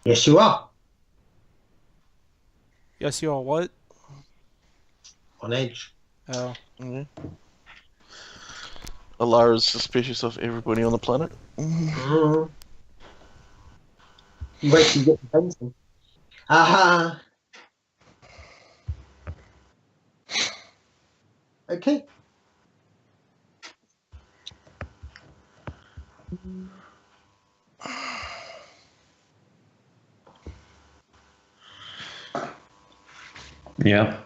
Yes, you are. Yes, you are what? On edge. Oh. Yeah. Alara's suspicious of everybody on the planet. Mm. You wait till you get to Benson. Aha. Okay. Yeah,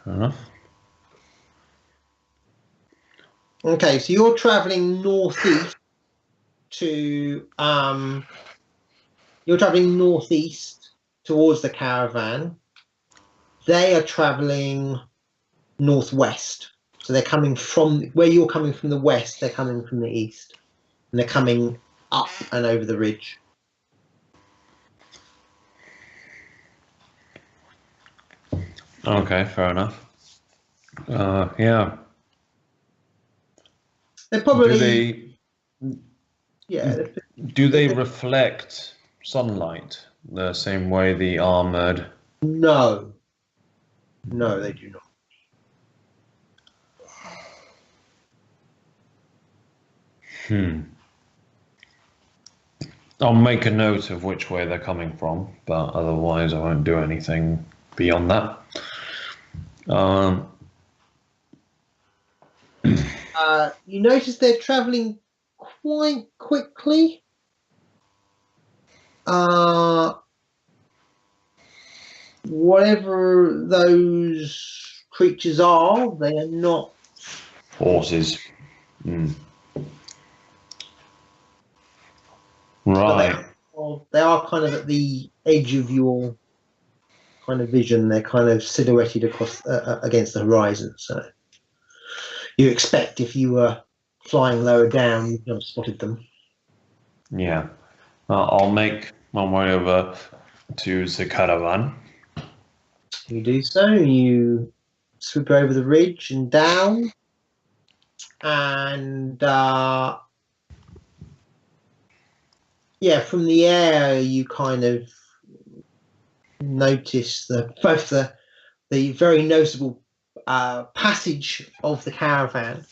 fair enough. Okay, so you're traveling northeast to you're traveling northeast towards the caravan. They are traveling northwest. So they're coming from where you're coming from the west, they're coming from the east. And they're coming up and over the ridge. Okay, fair enough. Yeah. They're Do probably they yeah, do they reflect sunlight the same way the armored? no. No, they do not. Hmm. I'll make a note of which way they're coming from, but otherwise I won't do anything beyond that. Um, You notice they're traveling quite quickly. Uh, whatever those creatures are, they are not. Horses. Hmm. But Right. they are kind of at the edge of your kind of vision. They're kind of silhouetted across against the horizon. So you expect if you were flying lower down, you could have spotted them. Yeah. I'll make my way over to the caravan. You do so. You swoop over the ridge and down, and yeah, from the air you kind of notice both the very noticeable passage of the caravan,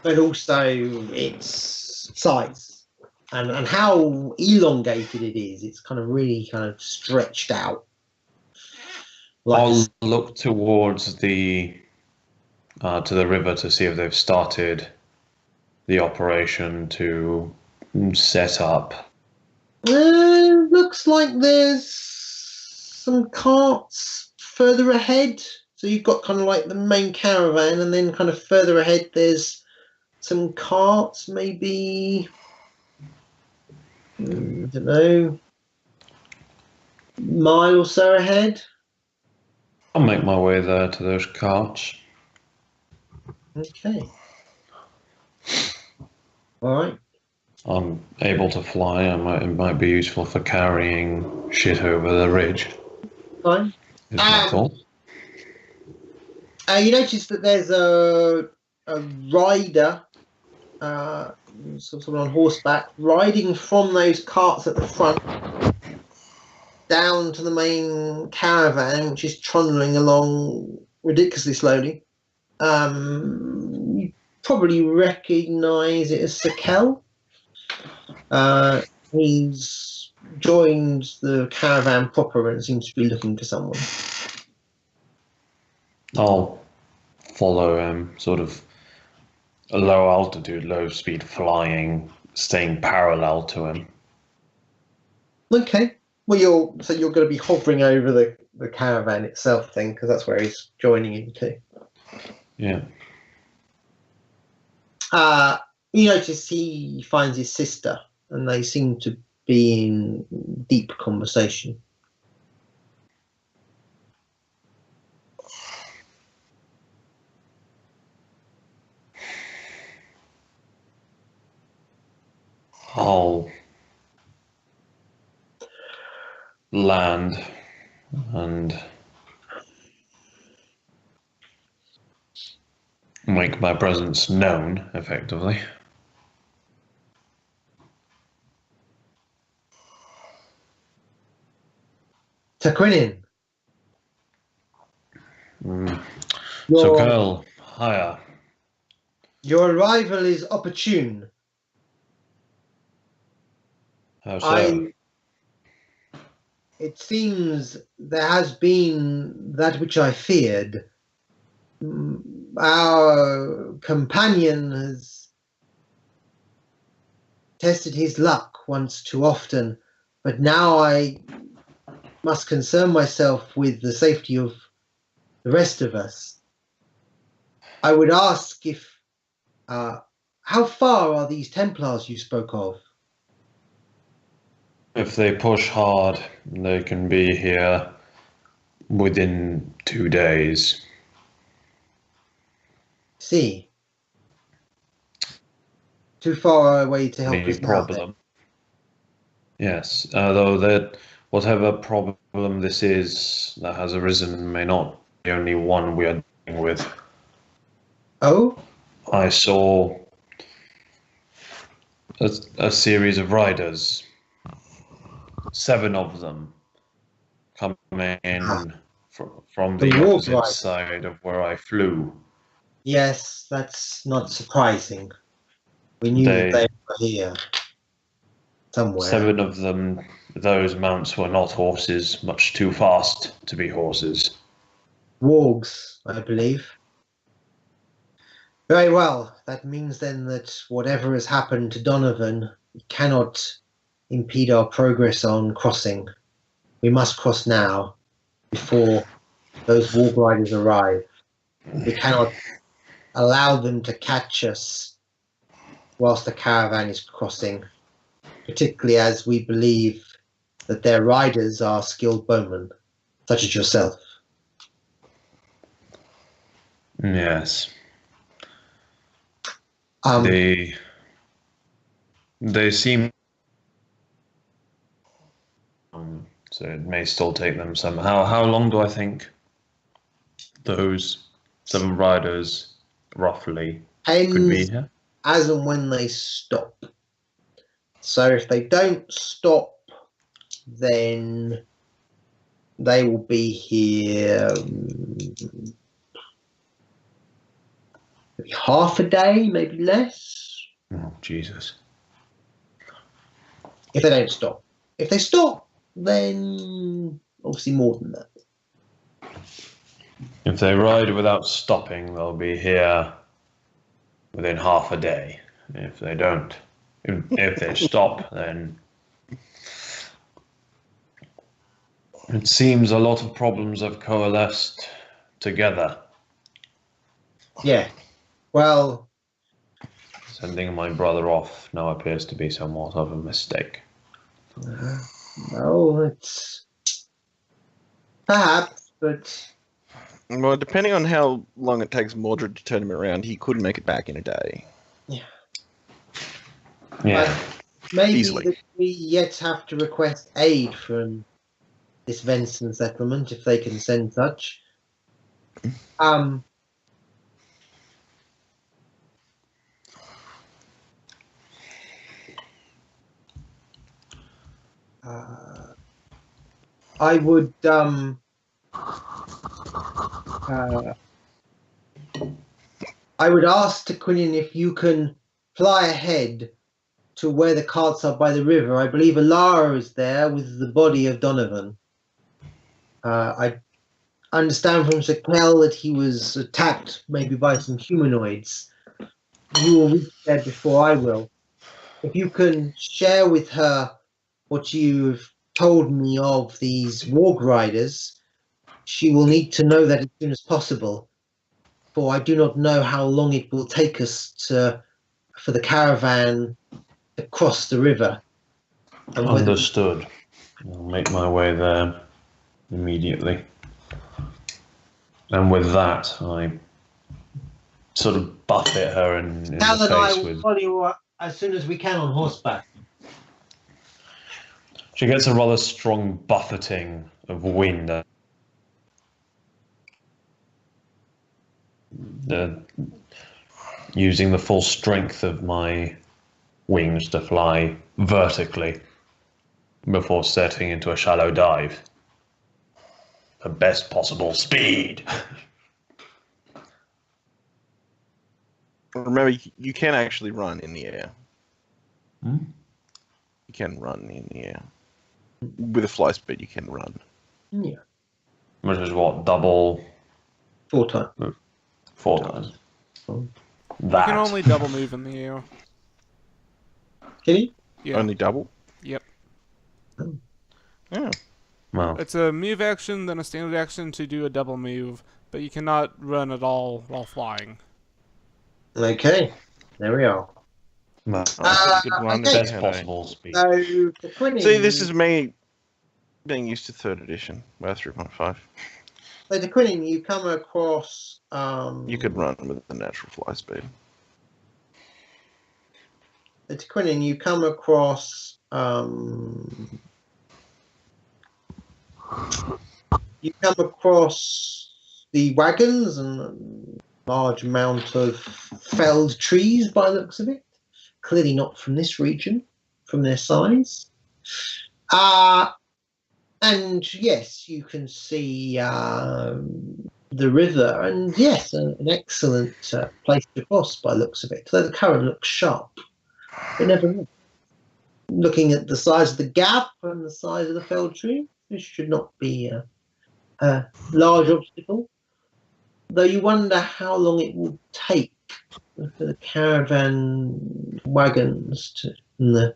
but also its size and how elongated it is. It's kind of really kind of stretched out, like I'll look towards the to the river to see if they've started the operation to set up. looks like there's some carts further ahead. So you've got kind of like the main caravan, and then kind of further ahead there's some carts, maybe I don't know, mile or so ahead. I'll make my way there to those carts. Okay. All right. I'm able to fly. It might be useful for carrying shit over the ridge, Fine. is my Um, thought. you notice that there's a rider, someone on horseback, riding from those carts at the front down to the main caravan, which is trundling along ridiculously slowly. You probably recognise it as Sakel. He's joined the caravan proper and seems to be looking for someone. I'll follow sort of a low altitude, low speed flying, staying parallel to him. Okay. Well, you're going to be hovering over the caravan itself then, because that's where he's joining into. Yeah. You notice he finds his sister, and they seem to be in deep conversation. I'll land and make my presence known effectively. Taquinin, So, your, Colonel, hiya. your arrival is opportune. How so? It seems there has been that which I feared. Our companion has tested his luck once too often, but now I must concern myself with the safety of the rest of us. I would ask if, how far are these Templars you spoke of? If they push hard, they can be here within 2 days. See, too far away to help Any us now. Then. problem? Yes, though that whatever problem this is that has arisen may not be only one we are dealing with. Oh, I saw a series of riders, 7 of them, coming in from the the war opposite bride. side of where I flew. Yes, that's not surprising. We knew that they were here somewhere. 7 of them, those mounts were not horses, much too fast to be horses. Wargs, I believe. Very well. That means then that whatever has happened to Donovan cannot impede our progress on crossing. We must cross now before those warg riders arrive. We cannot allow them to catch us whilst the caravan is crossing, particularly as we believe that their riders are skilled bowmen, such as yourself. Yes. Um, They seem so it may still take them some. How long do I think those 7 riders roughly could be depends here? as and when they stop. So if they don't stop, then they will be here maybe half a day, maybe less, Oh, Jesus. if they don't stop. If they stop, then obviously more than that. If they ride without stopping, they'll be here within half a day. If they don't, if they stop, then it seems a lot of problems have coalesced together. Yeah. Well, Sending my brother off now appears to be somewhat of a mistake. no, it's perhaps, but Well, depending on how long it takes Mordred to turn him around, he could make it back in a day. Yeah. maybe Easily. that we yet have to request aid from this Venson settlement if they can send such. I would I would ask Taquinian if you can fly ahead to where the carts are by the river. I believe Alara is there with the body of Donovan. I understand from Sakel that he was attacked maybe by some humanoids. You will reach there before I will. If you can share with her what you've told me of these warg riders, she will need to know that as soon as possible. For I do not know how long it will take us for the caravan to cross the river. And whether Understood. I'll make my way there immediately. And with that, I sort of buffet her in Cal the and I face will with. follow you as soon as we can on horseback. She gets a rather strong buffeting of wind. Using the full strength of my wings to fly vertically before setting into a shallow dive. the best possible speed. Remember, you can actually run in the air. Hmm? You can run in the air. With a fly speed, you can run. Yeah. Which is what, double 4 times. 4 times. Oh. You That. can only double move in the air. Can you? Yeah. Only double? Yep. Yeah. Well, It's a move action, then a standard action to do a double move, but you cannot run at all while flying. Okay. There we are. well, You could run okay. if best you had possible speed. So, the Quinning, See, this is me being used to 3rd edition. Well, 3.5. so the Quinning, you come across. You could run with the natural fly speed. The Quinning, you come across. You come across the wagons and a large amount of felled trees by the looks of it. Clearly not from this region, from their size. And yes, you can see the river, and yes, an excellent place to cross by the looks of it. Though the current looks sharp, but never know. Looking at the size of the gap and the size of the felled tree, this should not be a large obstacle. Though you wonder how long it will take for the caravan wagons and the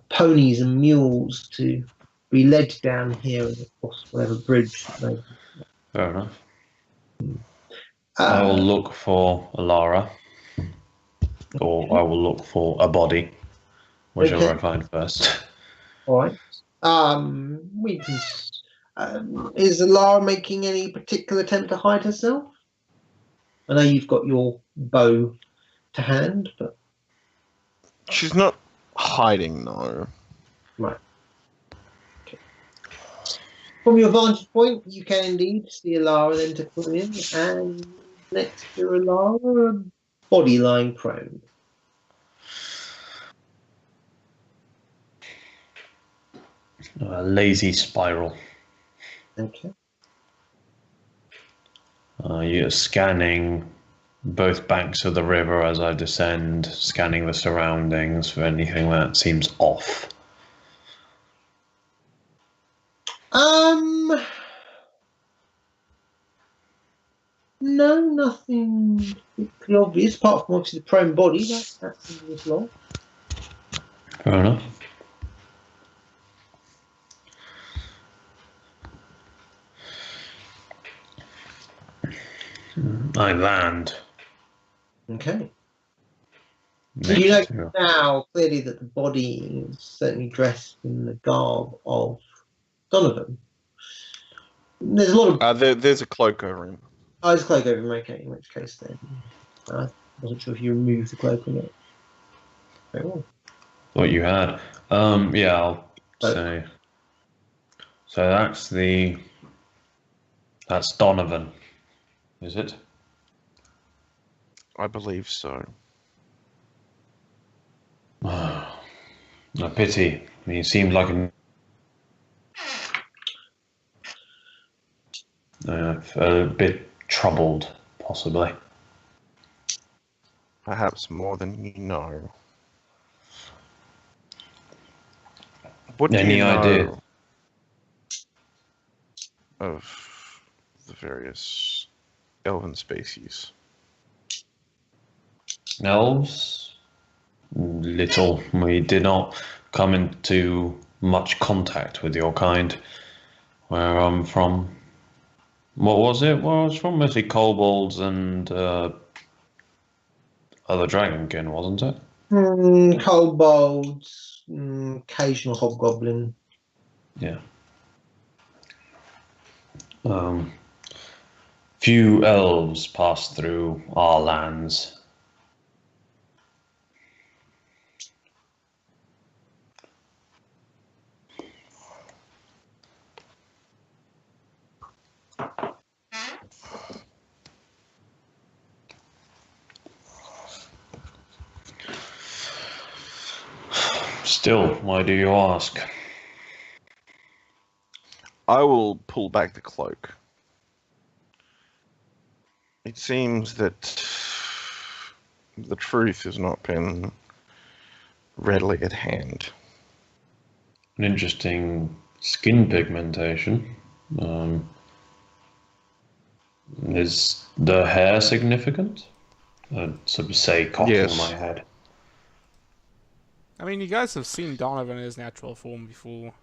ponies and mules to be led down here and across whatever bridge. Fair enough. I will look for Alara. Or I will look for a body. Whichever Okay. I find first. All right. We can. Is Lara making any particular attempt to hide herself? I know you've got your bow to hand, but She's not hiding, no. right. Okay. From your vantage point, you can indeed see Alara then to come in, and next to Alara, a body lying prone. A lazy spiral. Okay. You're scanning both banks of the river as I descend, scanning the surroundings for anything that seems off. No, nothing particularly obvious, apart from obviously the prone body. That's in this law. Fair enough. I land. Okay. Next You know to now clearly that the body is certainly dressed in the garb of Donovan. There's a lot of There's a cloak over him. eyes cloak over him. Okay, in which case then I wasn't sure if you removed the cloak or not. Very well. what you had. Yeah, I'll say. So that's Donovan, is it? I believe so. A pity. He seemed like a bit troubled, possibly. Perhaps more than you know. What do Any you know idea? of the various elven species? Elves? Little. We did not come into much contact with your kind. Where I'm from. What was it? Well, I was from mostly kobolds and other dragonkin, wasn't it? Kobolds, occasional hobgoblin. Yeah. Few elves pass through our lands. Still, why do you ask? I will pull back the cloak. It seems that the truth has not been readily at hand. An interesting skin pigmentation. Is the hair significant? I'd sort of say, cocking Yes. my head. I mean, you guys have seen Donovan in his natural form before.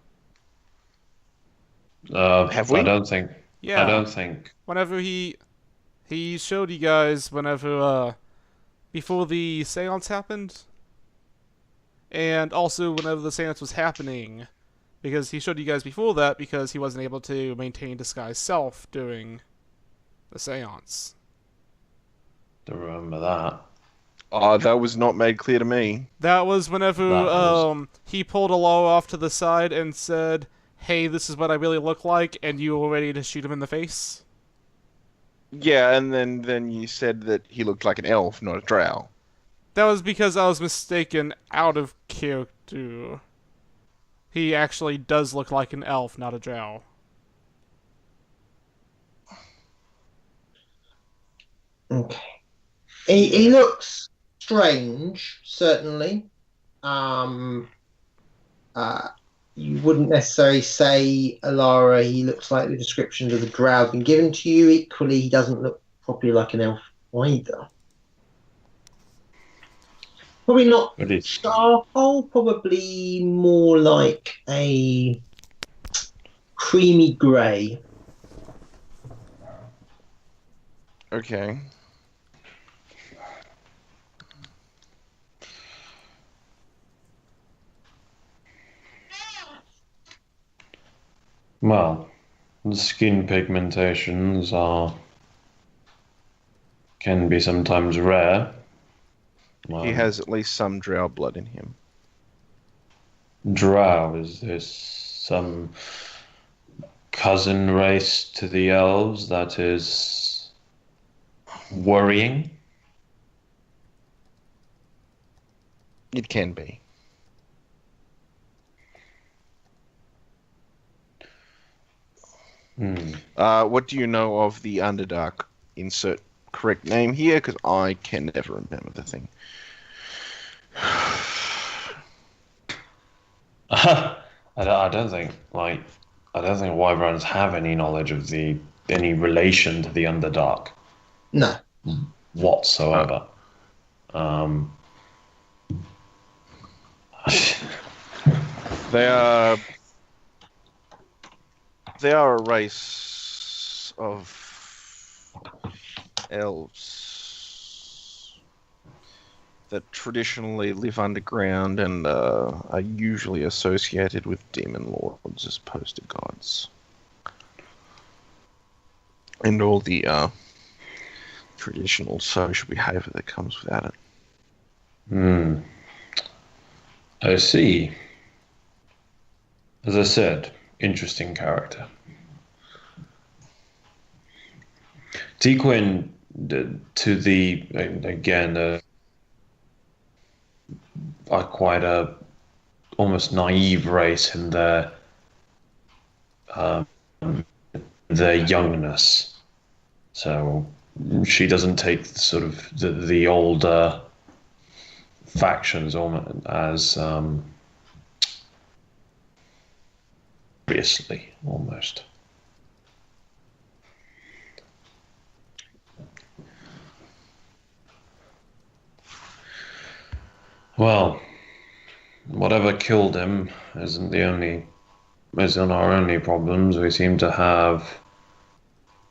Have we? I don't think. Yeah. I don't think. Whenever he showed you guys whenever before the seance happened, and also whenever the seance was happening, because he showed you guys before that because he wasn't able to maintain disguise self during the seance. Don't remember that. That was not made clear to me. That was whenever That was- he pulled Aloa off to the side and said, "Hey, this is what I really look like," and you were ready to shoot him in the face. Yeah, and then you said that he looked like an elf, not a drow. That was because I was mistaken out of character. He actually does look like an elf, not a drow. Okay. He looks strange, certainly. You wouldn't necessarily say, Alara, he looks like the descriptions of the drow have been given to you. Equally, he doesn't look properly like an elf either. Probably not But it's charcoal, probably more like a creamy grey. Okay. well, the skin pigmentations can be sometimes rare. He has at least some drow blood in him. Drow, is this some cousin race to the elves that is worrying? It can be. What do you know of the Underdark? Insert correct name here, because I can never remember the thing. I don't think wyverns have any knowledge of any relation to the Underdark No. whatsoever. They are a race of elves that traditionally live underground and are usually associated with demon lords as opposed to gods. And all the traditional social behavior that comes without it. I see. As I said, interesting character. Tequin, to the, again, are quite a almost naive race in their youngness. So she doesn't take sort of the older factions as seriously, almost. Well, whatever killed him isn't our only problems. We seem to have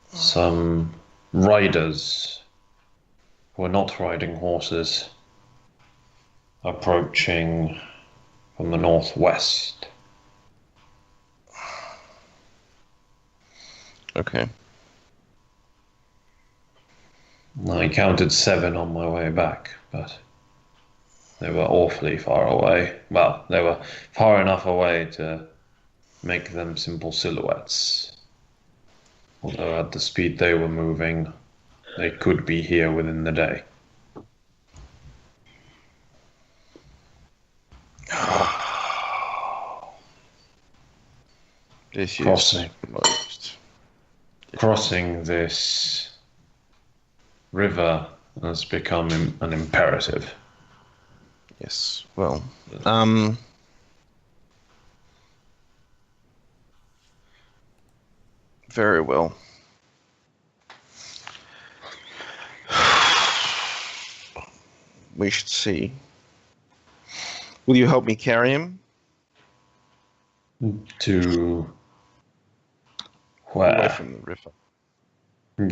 some riders who are not riding horses approaching from the northwest. Okay. I counted 7 on my way back, but they were awfully far away. Well, they were far enough away to make them simple silhouettes. Although at the speed they were moving, they could be here within the day. This is Crossing. most. Crossing this river has become an imperative. Yes. Well, very well. We should see. Will you help me carry him? To Away where? from the river.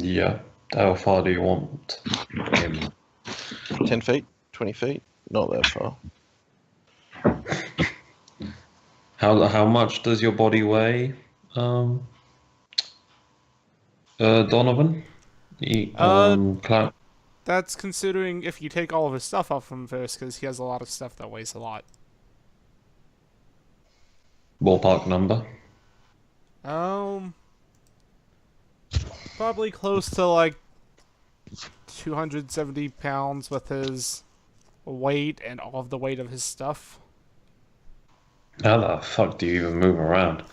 Yeah. How far do you want him? 10 feet? 20 feet? Not that far. How much does your body weigh, Donovan? Cloud? That's considering if you take all of his stuff off him first, because he has a lot of stuff that weighs a lot. Ballpark number? Probably close to like 270 pounds with his weight and all of the weight of his stuff. How the fuck do you even move around?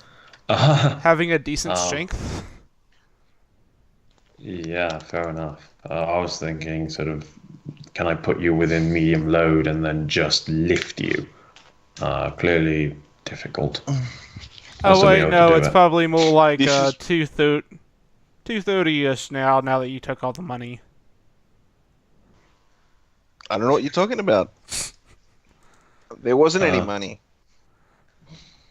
Having a decent strength. Yeah, fair enough. I was thinking sort of, can I put you within medium load and then just lift you? Clearly difficult. Oh wait, no, it's it. probably more like This is- 230-ish now that you took all the money. I don't know what you're talking about. There wasn't any money.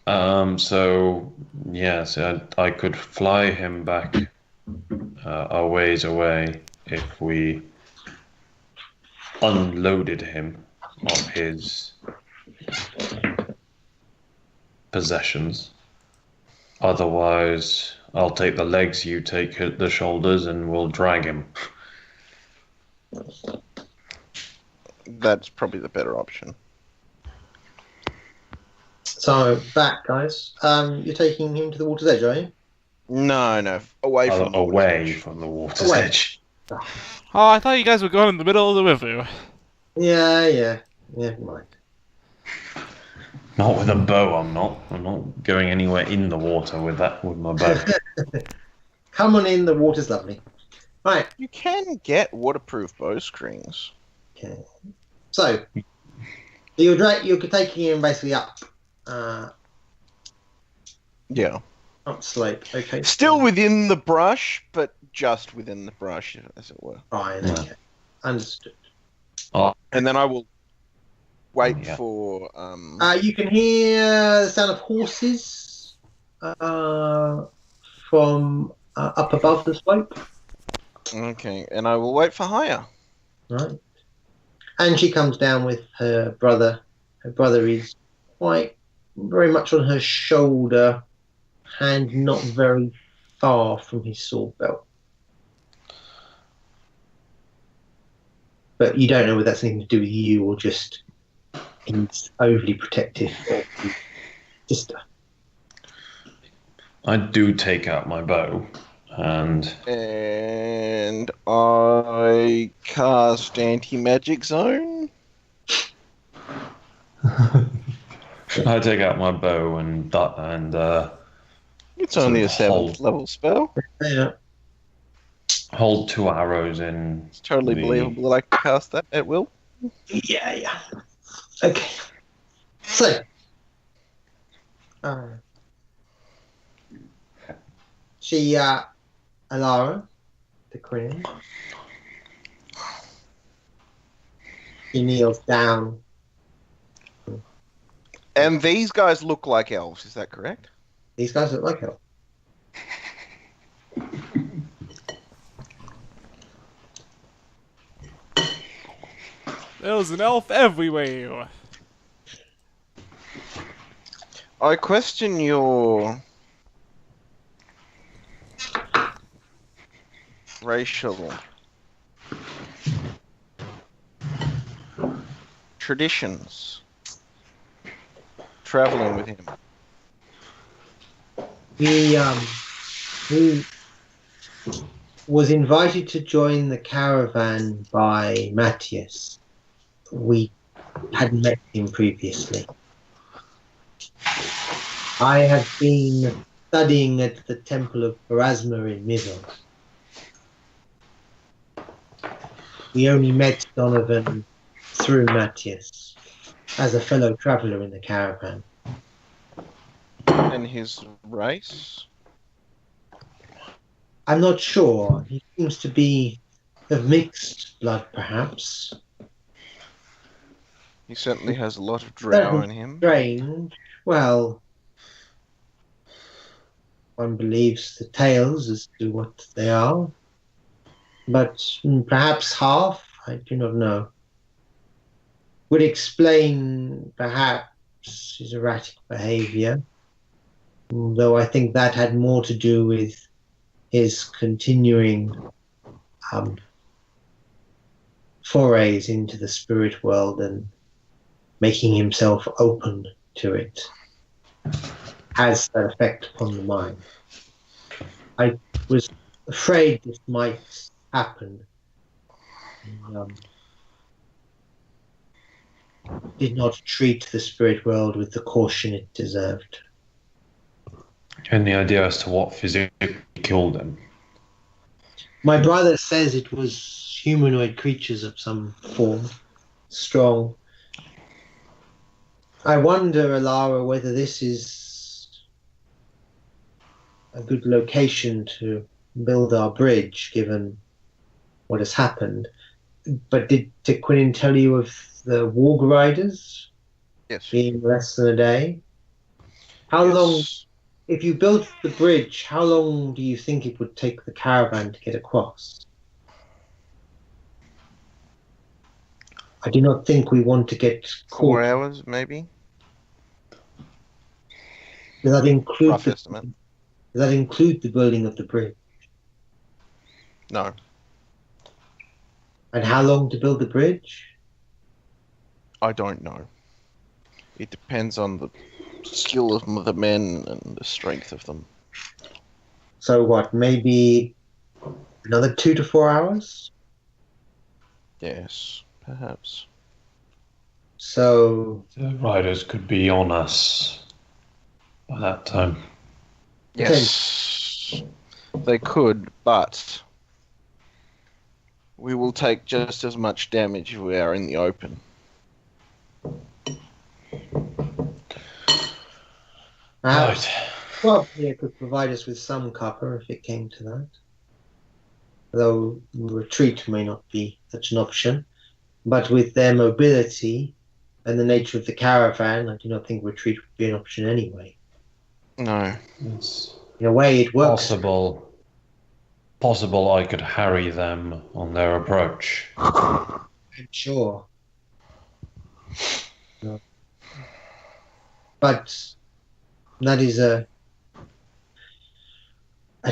So yes, I could fly him back a ways away if we unloaded him of his possessions. Otherwise, I'll take the legs, you take the shoulders, and we'll drag him. That's probably the better option. So back, guys. You're taking him to the water's edge, are you? No, away from the away edge. from the water's Away. edge. Oh, I thought you guys were going in the middle of the river. Yeah. Never mind. Not with a bow. I'm not going anywhere in the water with my bow. Come on in. The water's lovely. Right. You can get waterproof bowstrings. Okay. So you're taking him basically up. Yeah. Up slope. Okay. Still within the brush, but just within the brush, as it were. Fine. Yeah. Okay. Understood. And then I will wait Yeah. for. You can hear the sound of horses from up above the slope. Okay, and I will wait for hire. Right. And she comes down with her brother. Her brother is quite very much on her shoulder, hand not very far from his sword belt. But you don't know whether that's anything to do with you or just he's overly protective of his sister. I do take out my bow and I cast anti-magic zone. I take out my bow and It's only a Hold. 7th level spell. Yeah. hold 2 arrows in. It's totally The- believable that I can cast that at will. Yeah. Okay. So, Alara, the queen, she kneels down. And these guys look like elves, is that correct? These guys look like her. There's an elf everywhere. I question your racial traditions traveling with him. He was invited to join the caravan by Matthias. We hadn't met him previously. I have been studying at the Temple of Pharasma in Mizos. We only met Donovan through Matthias as a fellow traveller in the caravan. And his race? I'm not sure. He seems to be of mixed blood, perhaps. He certainly has a lot of drow in him. Strange. Well, one believes the tales as to what they are, but perhaps half, I do not know. Would explain perhaps his erratic behavior, though I think that had more to do with his continuing forays into the spirit world and making himself open to it has that effect upon the mind. I was afraid this might happen. Did not treat the spirit world with the caution it deserved. Any idea as to what physically killed him? My brother says it was humanoid creatures of some form, strong. I wonder, Alara, whether this is a good location to build our bridge, given what has happened. But did Quinn tell you of the Warg Riders Yes. being less than a day? How Yes. long, if you built the bridge, how long do you think it would take the caravan to get across? I do not think we want to get 4 caught. hours, maybe? Does that include Rough estimate. Does that include the building of the bridge? No. And how long to build the bridge? I don't know. It depends on the skill of the men and the strength of them. So what, maybe another 2 to 4 hours? Yes, perhaps. So The riders could be on us by that time. Yes, they could, but we will take just as much damage if we are in the open. perhaps Right. well, here could provide us with some cover if it came to that. Though retreat may not be such an option. But with their mobility and the nature of the caravan, I do not think retreat would be an option anyway. No. It's In a way, it works. possible I could harry them on their approach. I'm sure. No. But that is a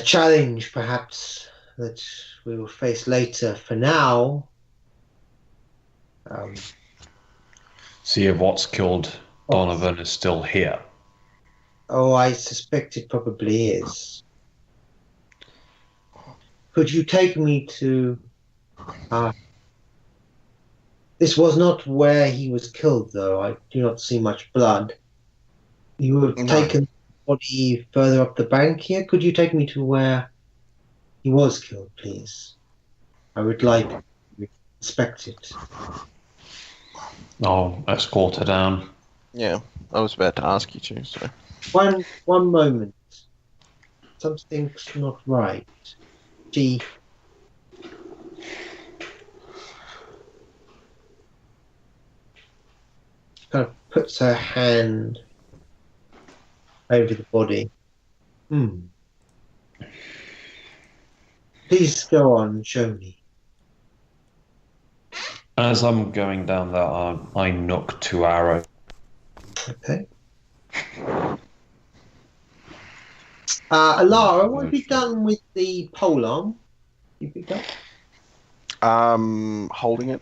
challenge, perhaps, that we will face later. For now, See if what's killed Donovan is still here. I suspect it probably is. Could you take me to... this was not where he was killed, though. I do not see much blood. You have No. taken the body further up the bank here. Could you take me to where he was killed, please? I would like to inspect it. I'll escort her down. Yeah, I was about to ask you to, so. One moment. Something's not right. She kind of puts her hand over the body. Please go on, show me. As I'm going down there, I nook 2 arrows. Okay. Alara, what have you done with the polearm? You picked up? Holding it.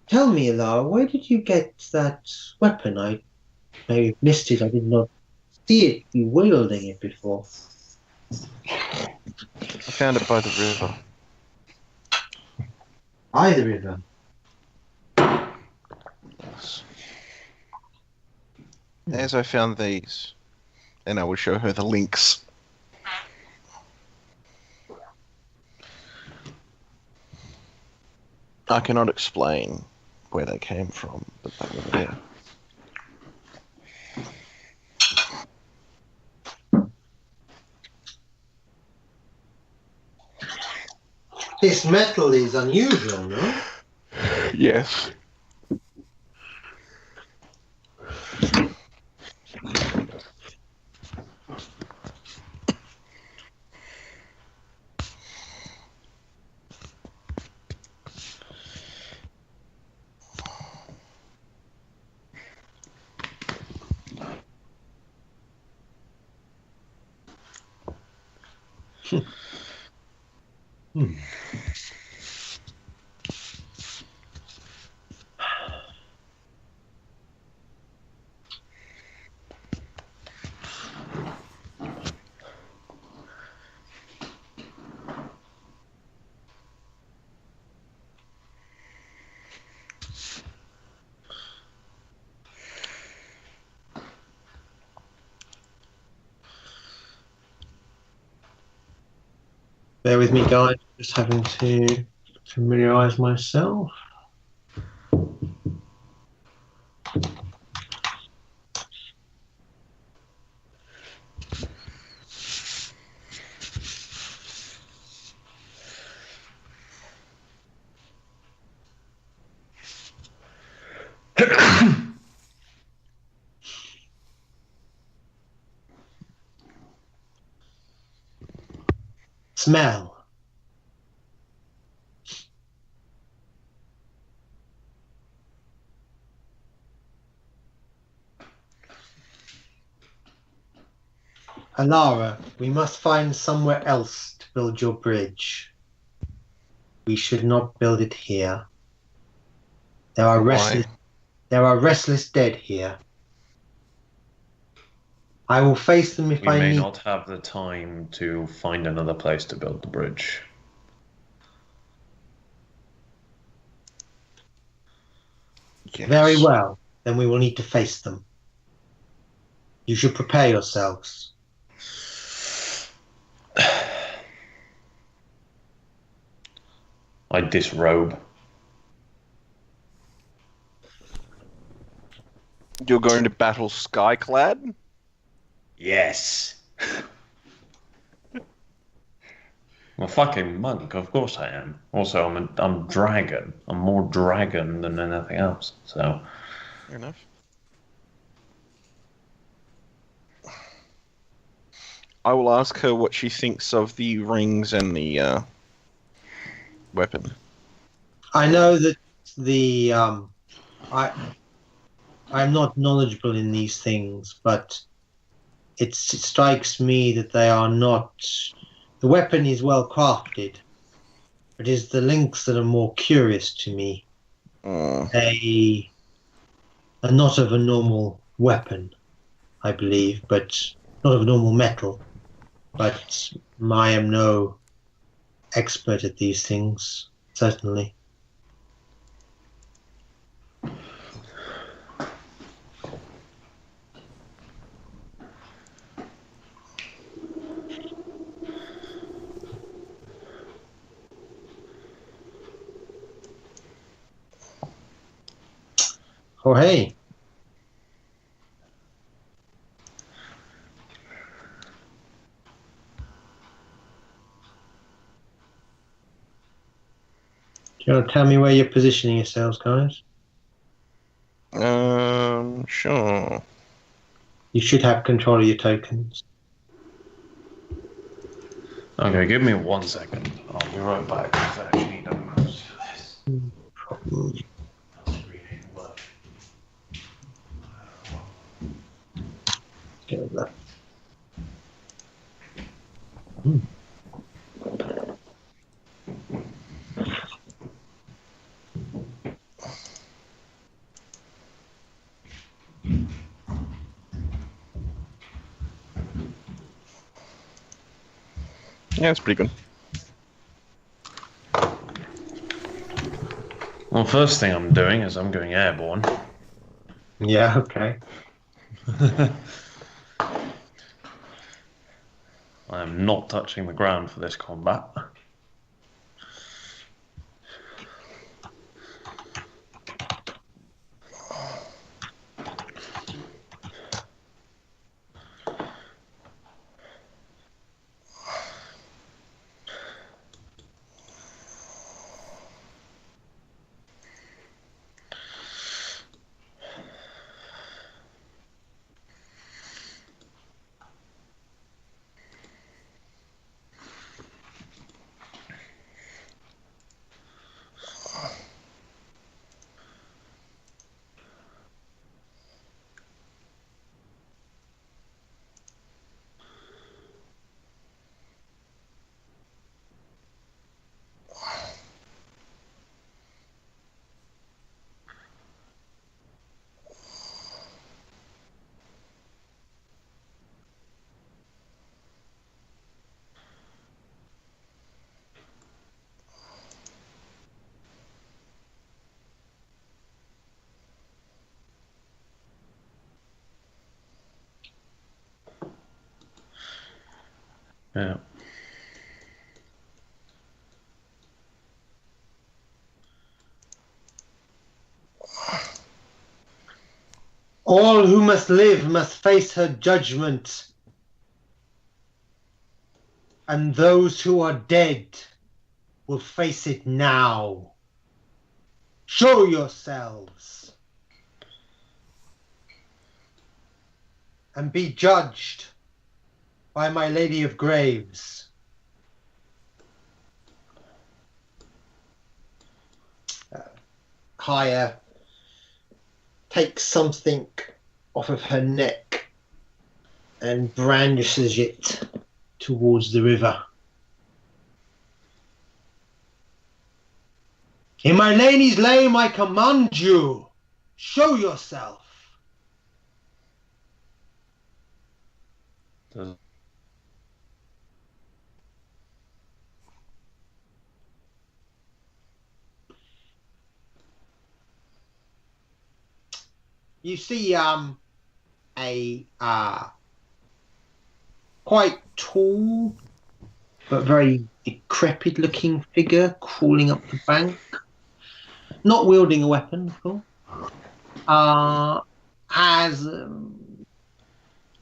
Tell me, Alara, where did you get that weapon? I maybe missed it. I did not see it, you wielding it before. I found it by the river. By the river. Yes. As I found these. And I will show her the links. I cannot explain where they came from, but they were there. This metal is unusual, no? Yes. Hmm. Bear with me, guys. Just having to familiarise myself. Smell. Alara, we must find somewhere else to build your bridge. We should not build it here. There are Why? restless dead here. I will face them if We I may need. not have the time to find another place to build the bridge. Yes. Very well. Then we will need to face them. You should prepare yourselves. I disrobe. You're going to battle Skyclad? Yes. I'm a fucking monk, of course I am. Also, I'm dragon. I'm more dragon than anything else. So Fair enough. I will ask her what she thinks of the rings and the weapon. I know that I'm not knowledgeable in these things, but it strikes me that they are not. The weapon is well crafted. It is the links that are more curious to me. They are not of a normal weapon, I believe, but not of a normal metal. But I am no expert at these things, certainly. Oh, hey. Do you want to tell me where you're positioning yourselves, guys? Sure. You should have control of your tokens. okay, give me 1 second. I'll be right back. Because I actually need a mouse for this. Problem. Get rid of that. Yeah, it's pretty good. Well, first thing I'm doing is I'm going airborne. Yeah, okay. I am not touching the ground for this combat. Yeah. All who must live must face her judgment, and those who are dead will face it now. Show yourselves and be judged by my Lady of Graves. Haya takes something off of her neck and brandishes it towards the river. In my lady's name, I command you, show yourself. Does- You see a quite tall but very decrepit looking figure crawling up the bank, not wielding a weapon, of course. Has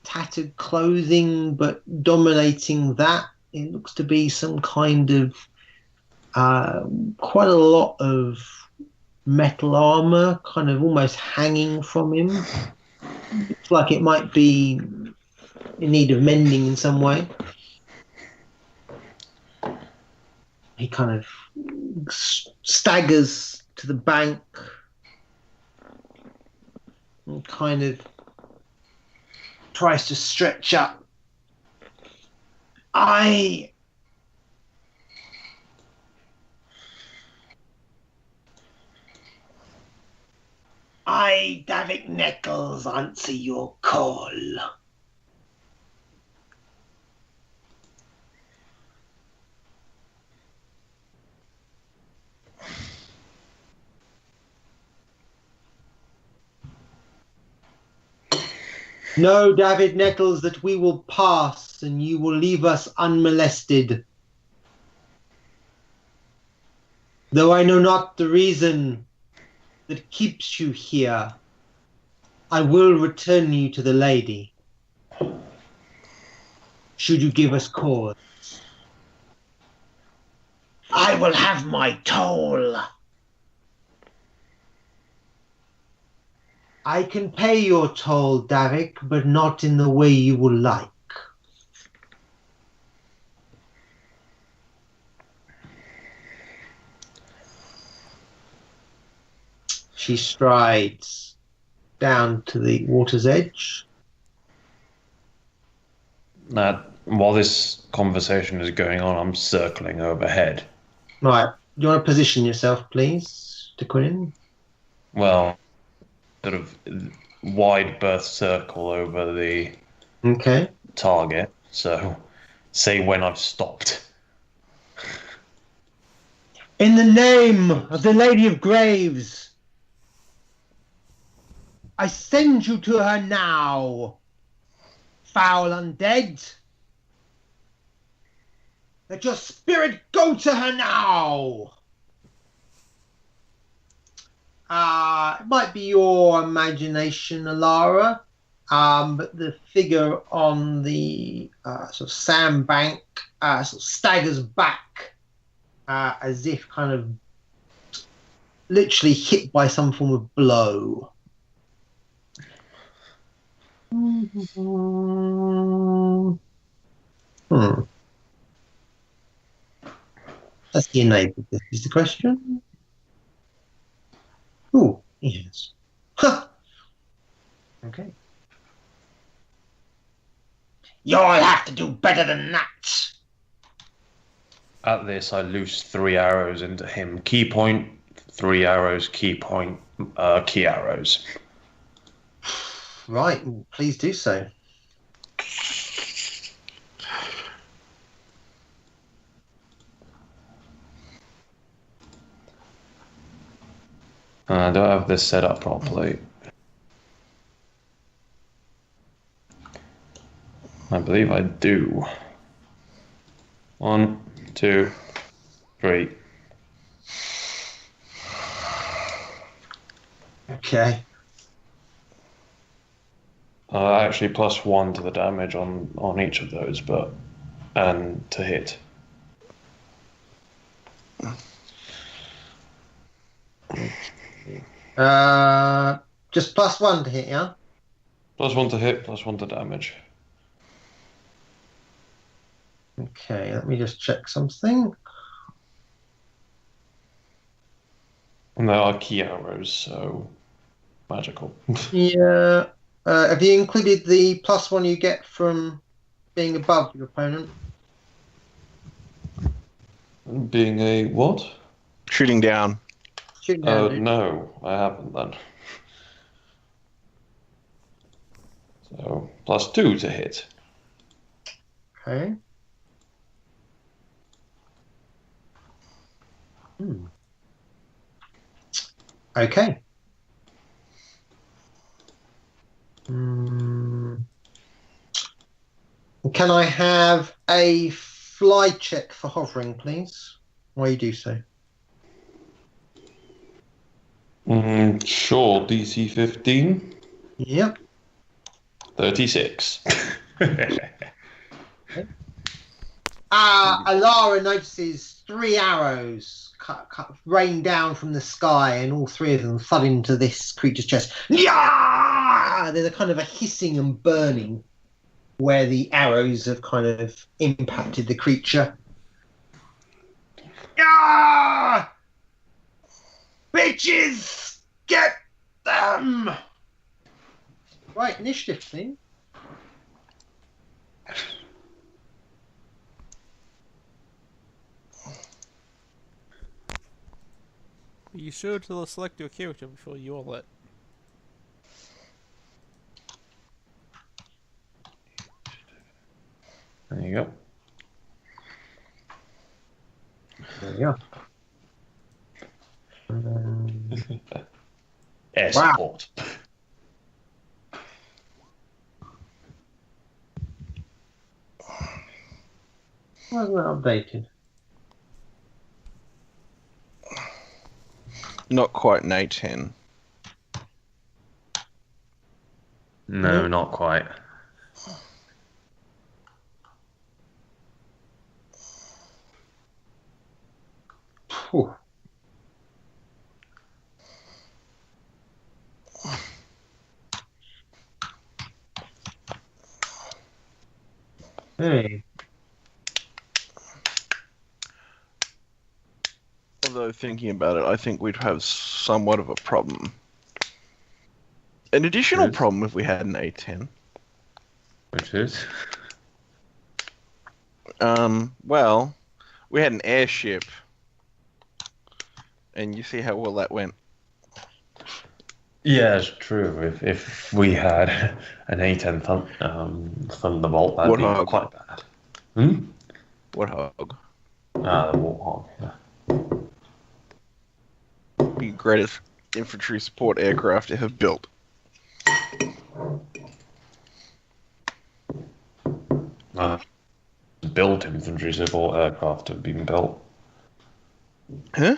tattered clothing, but dominating that, it looks to be some kind of quite a lot of metal armor, kind of almost hanging from him. Looks like it might be in need of mending in some way. He kind of staggers to the bank and kind of tries to stretch up. I Davik Neckles, answer your call. Know, David Neckles, that we will pass and you will leave us unmolested. Though I know not the reason that keeps you here, I will return you to the lady, should you give us cause. I will have my toll. I can pay your toll, Davik, but not in the way you would like. She strides down to the water's edge. While this conversation is going on, I'm circling overhead. Right. Do you want to position yourself, please, De Quinn? Well, sort of wide berth circle over the Okay. target. So, say when I've stopped. In the name of the Lady of Graves, I send you to her now, foul undead. Let your spirit go to her now. It might be your imagination, Alara, but the figure on the sort of sandbank sort of staggers back as if kind of literally hit by some form of blow. That's the enabled. This is the question. Oh, yes. Huh. Okay. You'll have to do better than that. At this, I loose 3 arrows into him. Key point, 3 arrows, key point, key arrows. Right, please do so. I don't have this set up properly. I believe I do. 1, 2, 3. Okay. Actually, +1 to the damage on each of those, and to hit. Just +1 to hit, yeah? +1 to hit, +1 to damage. Okay, let me just check something. And there are key arrows, so magical. Yeah. Have you included the +1 you get from being above your opponent? Being a what? Shooting down. Shooting down, dude. No, I haven't then. So, +2 to hit. Okay. Okay. Can I have a fly check for hovering, please? Why you do so? Sure, DC 15. Yep. 36. Alara notices 3 arrows rain down from the sky, and all 3 of them thud into this creature's chest. Yeah! There's a kind of a hissing and burning where the arrows have kind of impacted the creature. Yeah! Bitches! Get them! Right, initiative, please. Be sure to select your character before you roll it. There you go. There you go. Air Wow. support. Why isn't that updated? Not quite an A10. No, not quite. Whew. Hey. Although thinking about it, I think we'd have somewhat of a problem. An additional Yes. problem if we had an A10. Which is? Well, we had an airship, and you see how well that went. Yeah, it's true. If we had an A10 Thunderbolt, that'd be Warthog. quite bad. Hmm? Warthog. The Warthog, yeah. The greatest infantry support aircraft ever built. built infantry support aircraft have been built. Huh?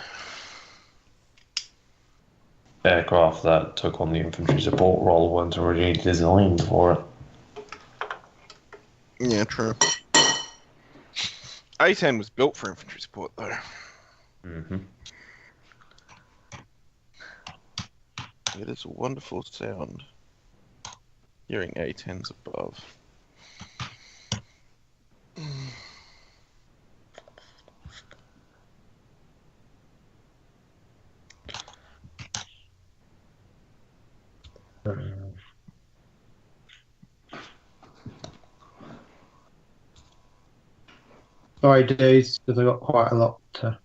Aircraft that took on the infantry support role weren't originally designed for it. Yeah, true. A10 was built for infantry support, though. Mm-hmm. It is a wonderful sound. Hearing A10s above. Sorry, dudes, because I got quite a lot to.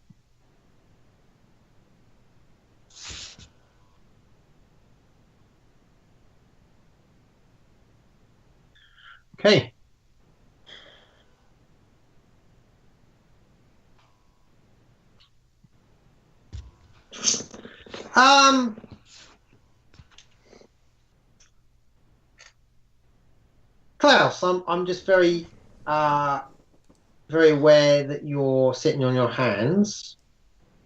Okay. Klaus, I'm just very very aware that you're sitting on your hands,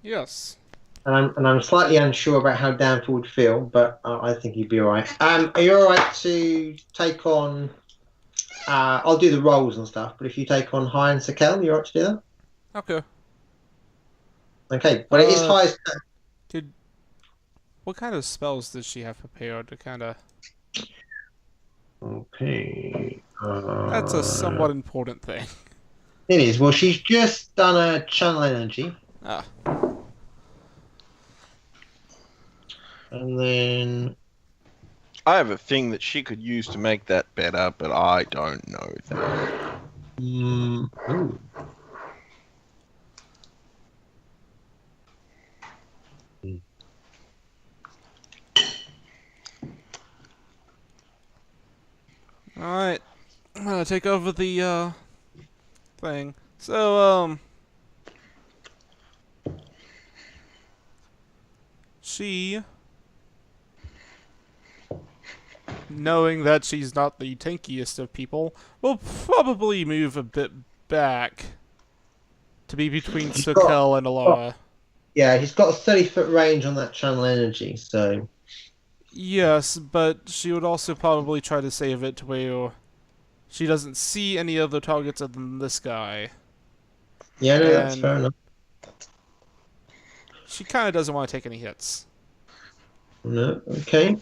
Yes. and I'm slightly unsure about how Danforth would feel, but I think he'd be all right. Are you all right to take on? I'll do the rolls and stuff, but if you take on High and Sakel, you're all right to do that. Okay. Okay, but it is highest. What kind of spells does she have prepared to kind of... Okay. That's a somewhat important thing. It is. Well, she's just done a channel energy. Ah. And then... I have a thing that she could use to make that better, but I don't know that. Ooh. Alright. I'm gonna take over the, thing. So, she... knowing that she's not the tankiest of people, will probably move a bit back to be between Sakel and Alara. Yeah, he's got a 30-foot range on that channel energy, so... Yes, but she would also probably try to save it to where she doesn't see any other targets other than this guy. Yeah, no, that's fair enough. She kind of doesn't want to take any hits. No, okay.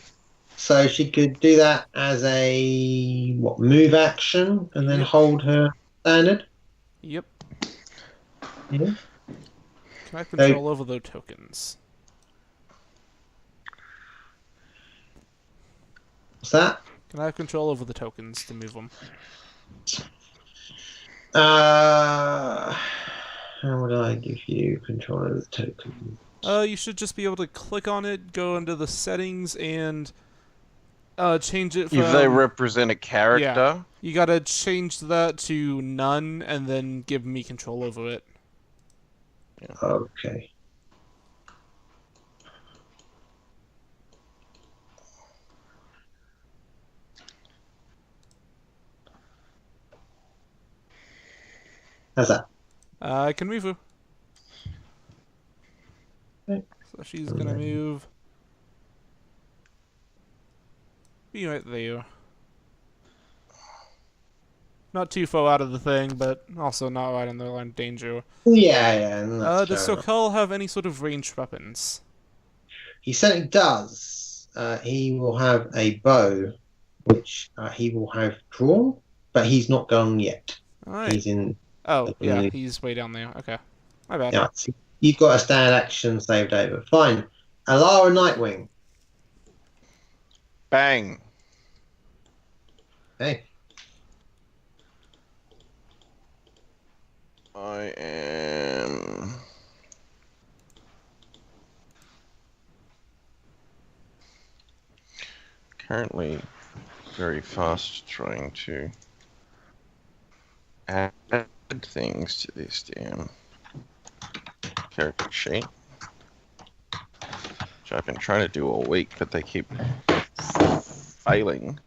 So she could do that as a move action and then Yep. hold her standard. Yep. Yeah. Can I have control over those tokens? What's that? Can I have control over the tokens to move them? How would I give you control over the token? You should just be able to click on it, go into the settings, and change it from... If they represent a character? Yeah. You gotta change that to none, and then give me control over it. Yeah. Okay. How's that? I can move her. Okay. So she's gonna move... be right there. Not too far out of the thing, but also not right in the line of danger. Yeah. Does Sokal have any sort of ranged weapons? He certainly does. He will have a bow, which he will have drawn, but he's not gone yet. Alright. He's in... Oh, yeah, he's way down there. Okay. My bad. Yeah, so you've got a standard action saved over. Fine. Alara Nightwing. Bang. Hey. I am... currently very fast trying to add things to this damn character sheet, which I've been trying to do all week, but they keep failing.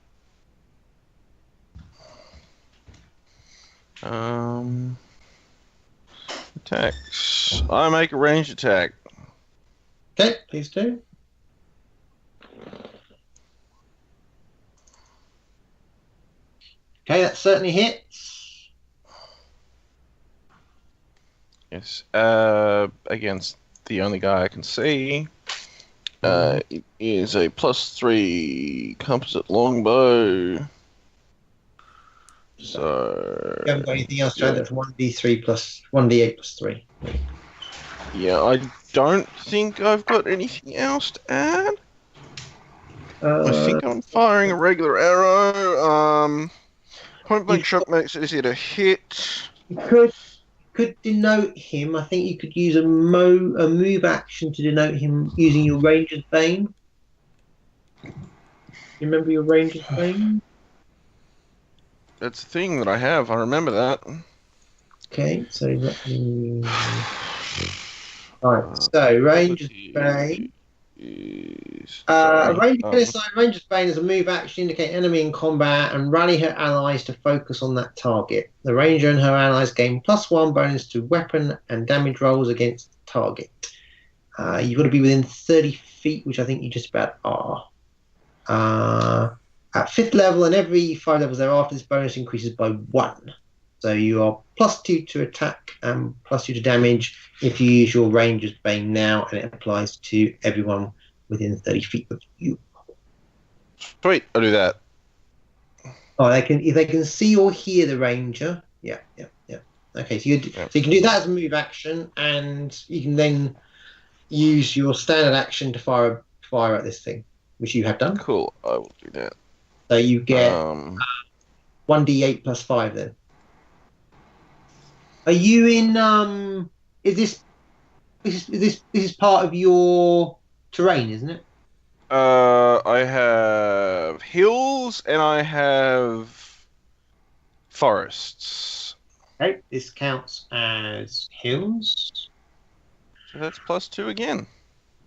Attacks. I make a ranged attack. Okay, please do. Okay, that certainly hits. Yes. Against the only guy I can see. It is a +3 composite longbow. So You haven't got anything else to add. That's 1d3 plus 1d8 plus 3. yeah, I don't think I've got anything else to add. I think I'm firing a regular arrow. Point blank shot makes it easier to hit. You could denote him. I think you could use a move action to denote him using your Ranger's Bane. You remember your Ranger's Bane? That's the thing that I have. I remember that. Okay, so let me. Right, so Ranger's Bane. Ranger's Bane is a move action, indicate enemy in combat, and rally her allies to focus on that target. The Ranger and her allies gain +1 bonus to weapon and damage rolls against the target. You've got to be within 30 feet, which I think you just about are. At 5th level and every 5 levels thereafter, this bonus increases by 1. So you are +2 to attack and +2 to damage if you use your Ranger's Bane now, and it applies to everyone within 30 feet of you. Sweet, I'll do that. Oh, if they can see or hear the Ranger. Yeah. Okay, so you can do that as a move action, and you can then use your standard action to fire at this thing, which you have done. Cool, I will do that. So you get 1d8 plus 5 then. Are you in? Is this part of your terrain, isn't it? I have hills and I have forests. Okay, this counts as hills. So that's +2 again.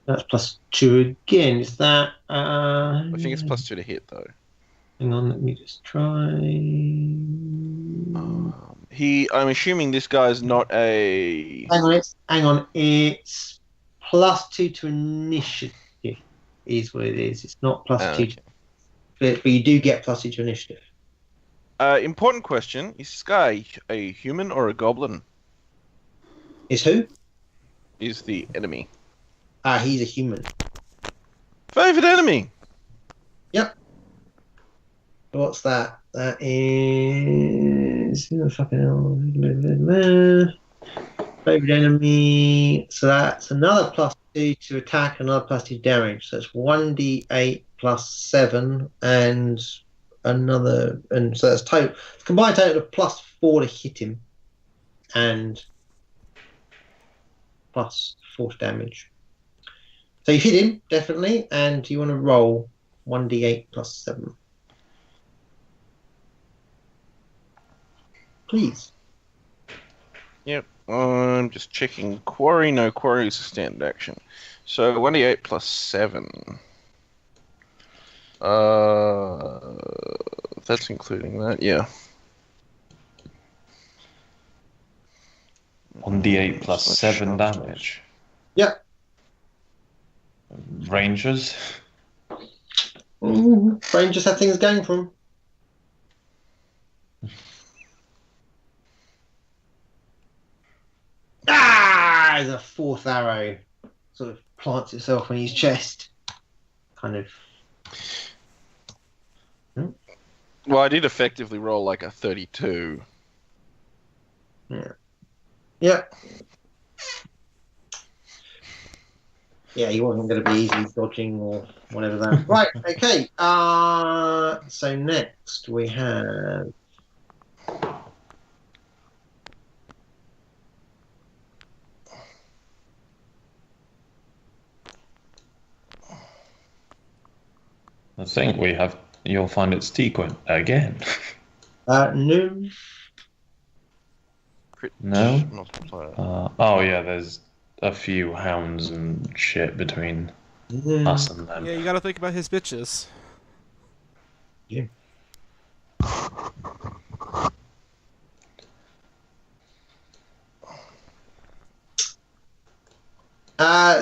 That's +2 again. Is that? I think it's +2 to hit though. Hang on, let me just try. I'm assuming this guy's not a. Hang on. It's +2 to initiative. Is what it is. It's not +2, but you do get +2 to initiative. Important question: is this guy a human or a goblin? Is who? Is the enemy? He's a human. Favorite enemy. Yep. What's that? That is fucking hell. Favorite enemy. So that's another +2 to attack, another +2 to damage. So it's 1d8 plus 7, and another, and so that's total combined total of +4 to hit him, and +4 to damage. So you hit him definitely, and you want to roll 1d8 plus 7. Please. Yep. I'm just checking quarry. No, quarry is a standard action. So 1d8 plus 7. That's including that, yeah. 1d8 plus 7 damage. Yep. Rangers. Rangers have things going for them. There's a 4th arrow sort of plants itself on his chest. Kind of. Well, I did effectively roll like a 32. Yeah. Yep. Yeah, he wasn't going to be easily dodging or whatever that. Right, okay. So next we have. I think we have. You'll find it's Tequin again. No. No? Multiplier. Oh yeah, there's a few hounds and shit between us and them. Yeah, you gotta think about his bitches. Yeah.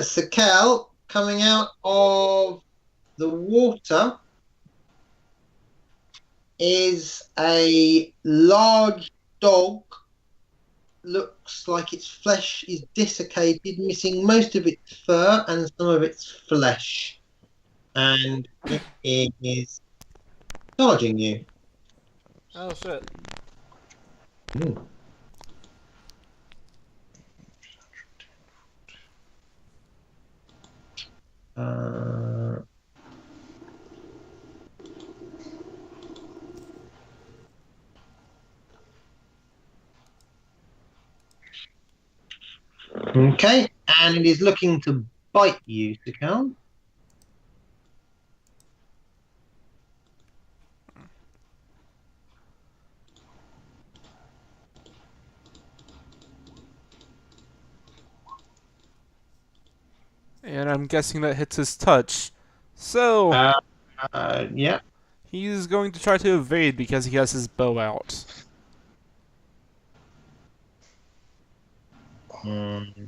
Sakel, coming out of the water is a large dog. Looks like its flesh is desiccated, missing most of its fur and some of its flesh. And it is charging you. Oh shit. Ooh. Okay, and it is looking to bite you, Sakel. And I'm guessing that hits his touch. So Yeah. he's going to try to evade because he has his bow out.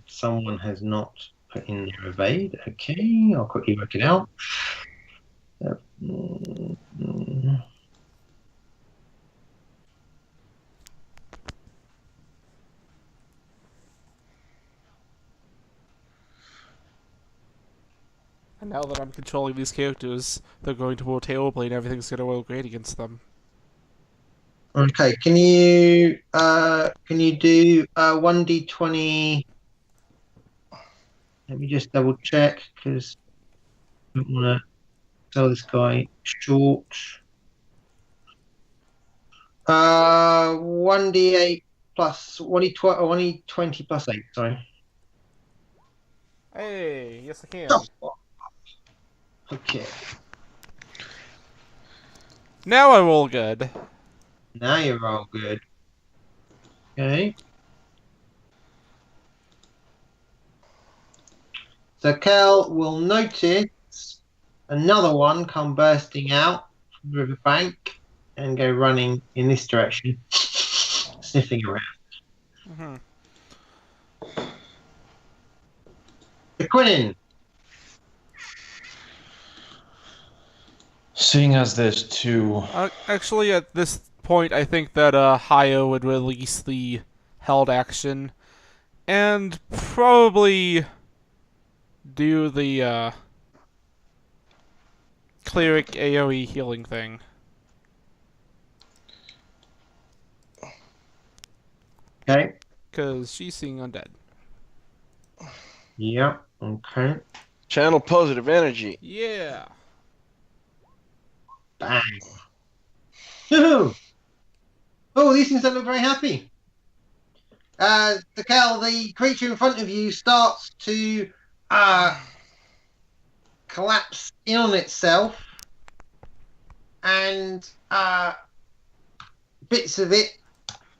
Someone has not put in their evade. Okay, I'll quickly work it out. And now that I'm controlling these characters, they're going to roll terribly and everything's going to roll great against them. Okay, can you do 1d20? Let me just double check because I don't want to sell this guy short. 1d8 plus 1d20 plus 8. Sorry. Hey, yes I can. Oh. Okay. Now I roll good. Now you're all good. Okay. So Kel will notice another one come bursting out from the riverbank and go running in this direction, sniffing around. The Quinin. Seeing as there's two. Actually, at this point, I think that Hayo would release the held action and probably do the cleric AoE healing thing. Okay. Because she's seeing undead. Yep. Okay. Channel positive energy. Yeah. Bang. Woohoo! Oh, these things don't look very happy. The creature in front of you starts to collapse in on itself, and bits of it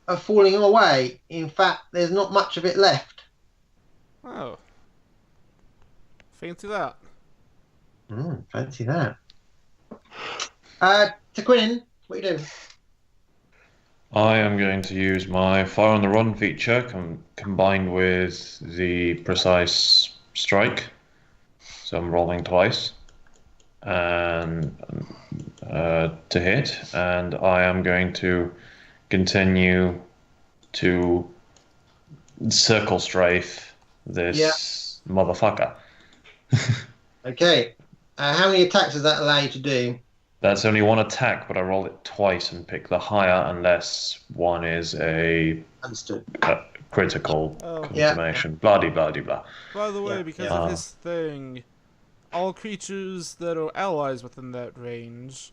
are falling away. In fact, there's not much of it left. Oh. Fancy that. Fancy that. Tequin, what are you doing? I am going to use my Fire on the Run feature combined with the Precise Strike. So I'm rolling twice and to hit, and I am going to continue to circle strafe this motherfucker. Okay. How many attacks does that allow you to do? That's only one attack, but I roll it twice and pick the higher unless one is a Understood. critical Yeah. confirmation. Blah de blah de blah. By the way, because of his thing, all creatures that are allies within that range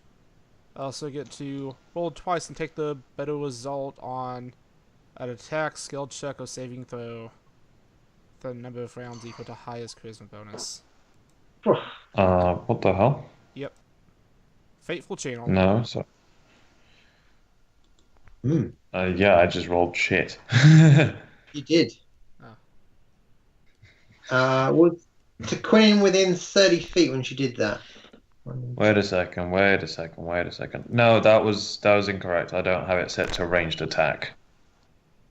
also get to roll twice and take the better result on an attack, skill check, or saving throw. The number of rounds equal to highest charisma bonus. What the hell? Yep. Fateful channel. No, so. Yeah, I just rolled shit. You did. Was Tequin within 30 feet when she did that? Wait a second. No, that was incorrect. I don't have it set to ranged attack.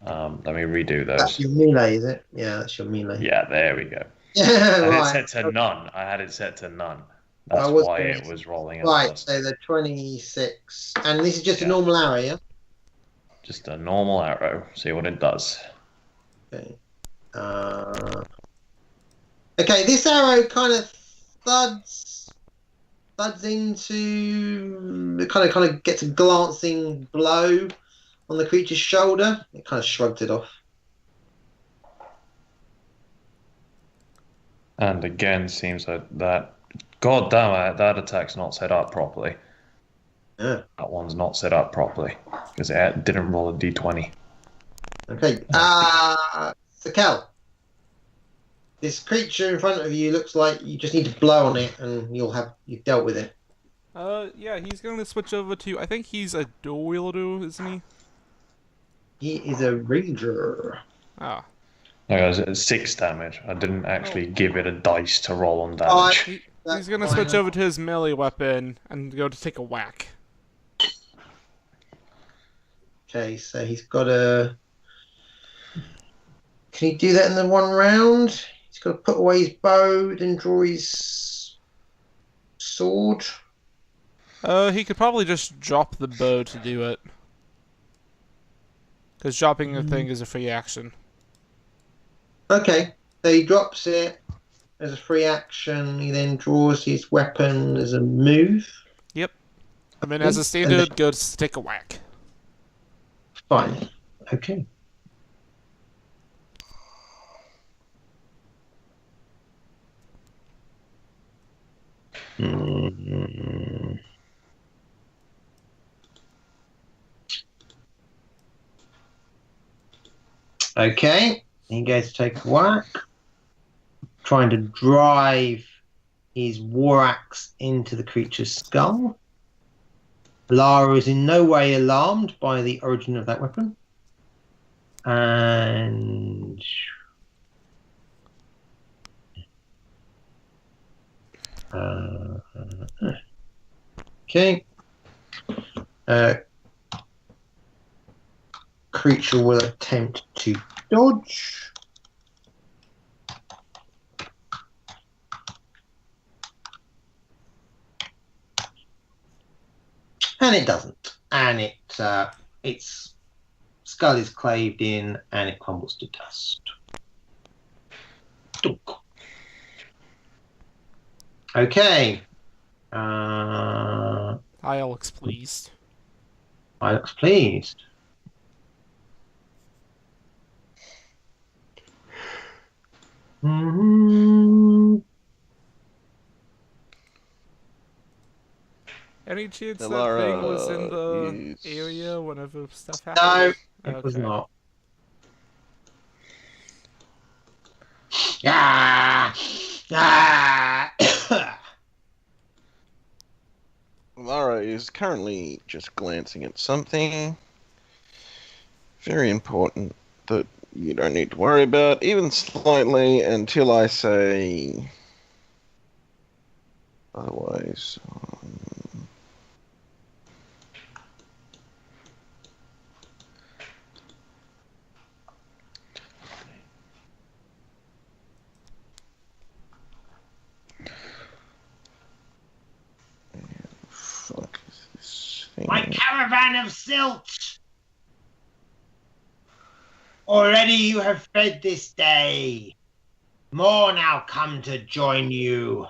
Let me redo those. That's your melee, is it? Yeah, that's your melee. Yeah, there we go. Yeah, I had it right. set to none. I had it set to none. I That's was why gonna it was rolling at Right, first. so the 26. And this is just a Yeah. normal arrow, yeah? Just a normal arrow. See what it does. Okay. Uh, okay, this arrow kind of thuds into it kind of gets a glancing blow on the creature's shoulder. It kind of shrugs it off. And again, seems that God damn it, that attack's not set up properly. Yeah. That one's not set up properly because it didn't roll a d20. Okay. Sakel, this creature in front of you looks like you just need to blow on it and you've dealt with it. Yeah, he's going to switch over to, I think he's a dual wielder, isn't he? He is a ranger. Ah. No, guys, it's 6 damage. I didn't actually give it a dice to roll on Oh, damage. He's going to switch over to his melee weapon and go to take a whack. Okay, so he's got a. Can he do that in the one round? He's got to put away his bow, then draw his sword. He could probably just drop the bow to do it. Because dropping the thing is a free action. Okay, so he drops it as a free action. He then draws his weapon as a move. Yep. And then as a standard, goes to take a whack. Fine. Okay. Okay, he goes to take a whack, trying to drive his war axe into the creature's skull. Lara is in no way alarmed by the origin of that weapon. And okay. Creature will attempt to dodge. And it doesn't. And its skull is claved in and it crumbles to dust. Dunk. Okay. Alex, pleased. Alex, pleased. Any chance that Lara thing was in the is- area whenever stuff No, happened? it was Okay. not. Ah! Ah! Lara is currently just glancing at something very important that you don't need to worry about, even slightly, until I say otherwise. Fuck is this thing? My caravan of silt! Already you have fed this day. More now come to join you.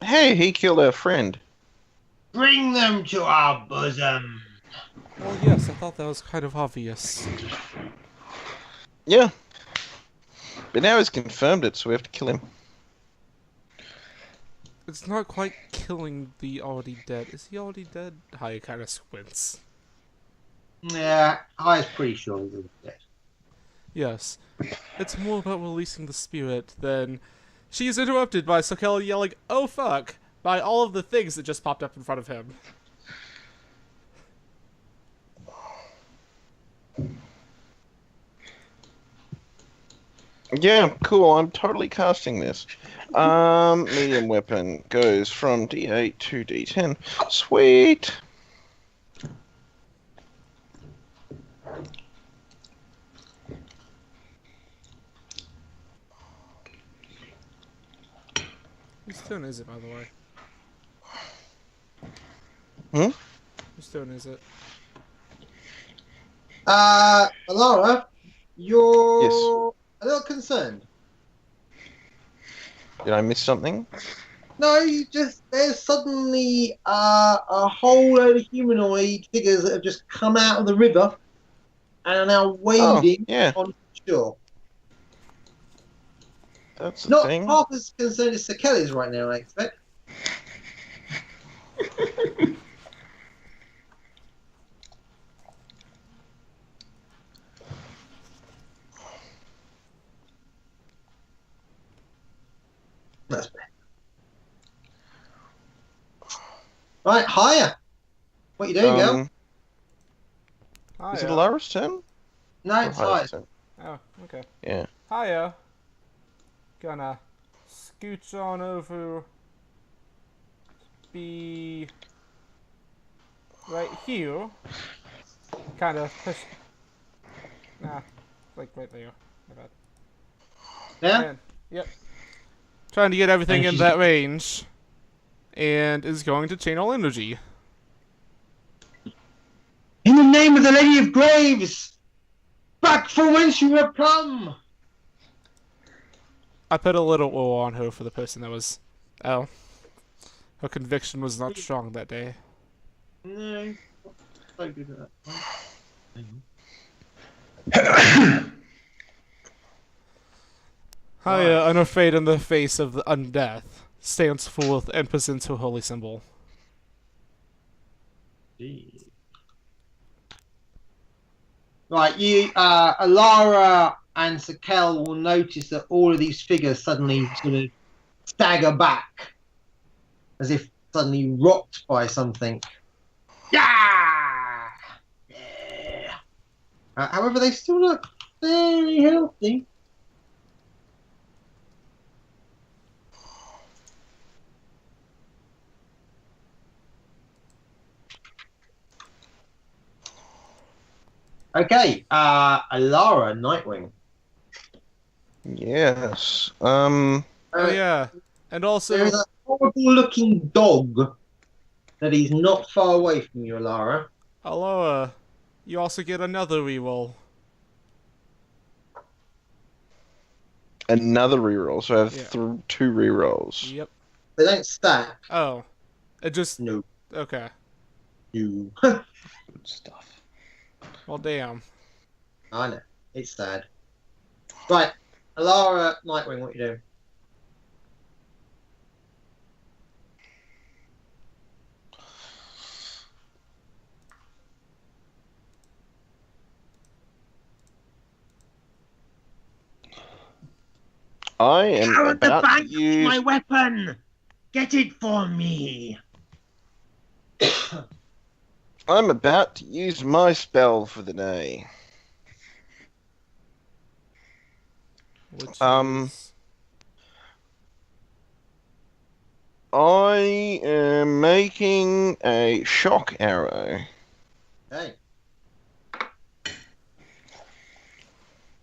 Hey, he killed our friend. Bring them to our bosom. Well, yes, I thought that was kind of obvious. Yeah. But now he's confirmed it, so we have to kill him. It's not quite killing the already dead. Is he already dead? Haya kind of squints. Yeah, I was pretty sure he was dead. Yes. It's more about releasing the spirit than... She's interrupted by Sokel yelling, "Oh fuck!" by all of the things that just popped up in front of him. Yeah, cool. I'm totally casting this. Medium weapon goes from D8 to D10. Sweet. stone is it, by the way? Whose stone is it? Alara, you're a little concerned. Did I miss something? No, there's suddenly a whole load of humanoid figures that have just come out of the river and are now wading yeah. on shore. That's the Not thing. half as concerned as Sir Kelly's right now, I expect. That's bad. Right, higher. What you doing, girl? Is it Lara's turn? No, Or it's higher. Hiya's turn? Oh, okay. Yeah. Hiya. Gonna scooch on over. Be right here. Kind of push. Nah, like right there. My bad. Yeah? And, yep. Trying to get everything in that range. And is going to channel energy. In the name of the Lady of Graves, back from whence you have come! I put a little O on her for the person that was. Oh. Her conviction was not strong that day. No. So good at that. Hiya, unafraid in the face of the undeath, stands forth and presents her holy symbol. Right, Alara and Sakel will notice that all of these figures suddenly sort of stagger back, as if suddenly rocked by something. Yeah! Yeah! However, they still look very healthy. Okay, Alara, Nightwing. Yes. Oh yeah, and also There's a horrible-looking dog that is not far away from you, Alara. Aloha, you also get another reroll. Another reroll, so I have Yeah. 2 rerolls. Yep. They don't stack. Oh, it just No. okay. No. Good stuff. Well, damn. I know. It's sad. Right. Alara, Nightwing, what you doing? I am about to use... my weapon! Get it for me! I'm about to use my spell for the day. Which is... I am making a shock arrow. Okay.